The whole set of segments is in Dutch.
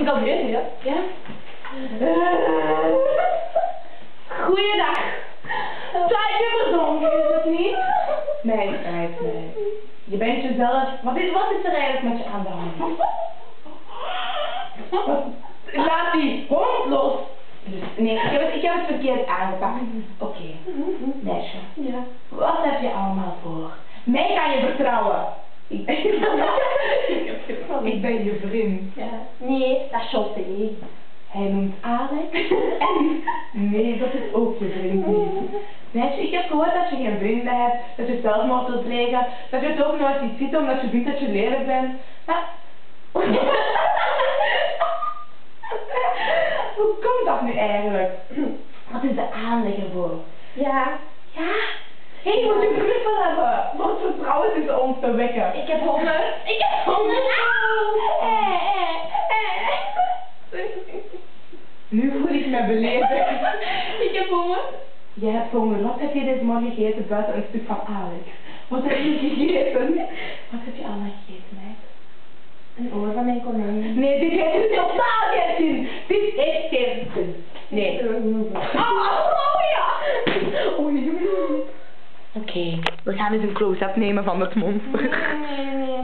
ik al beginnen, ja? Ja. Goeiedag. Tijdje verzonken, is het niet? Nee. Je bent jezelf. Wat is er eigenlijk met je aan de hand? Laat die hond los. Nee, ik heb het verkeerd aangepakt. Oké. Meisje. Ja. Wat heb je allemaal voor? Mij kan je vertrouwen. Ik ben je vriend. Ja. Nee, dat is José. Hij noemt Alex. En nee, dat is ook je vriend niet. Meisje, ik heb gehoord dat je geen vrienden hebt, dat je zelfmoord wilt plegen, dat je het ook nooit niet ziet omdat je vindt dat je lelijk bent. Maar... Hoe komt dat nu eigenlijk? Wat is de aanleg ervoor? Ja. Ja? Hé, je moet je knuffel hebben. Voor het vertrouwen tussen ons te wekken. Ik heb honger. Nu voel ik me beledigd. Ik heb honger. Jij hebt honger. Wat heb je deze morgen gegeten buiten een stuk van Alex? Wat heb je gegeten? Wat heb je allemaal gegeten, meid? Een oor van mijn konijn. Nee, dit heeft totaal geen zin. Dit heeft geen zin. Nee. Ja. Oké, we gaan eens een close-up nemen van het monster.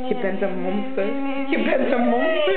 Je bent een monster. Je bent een monster.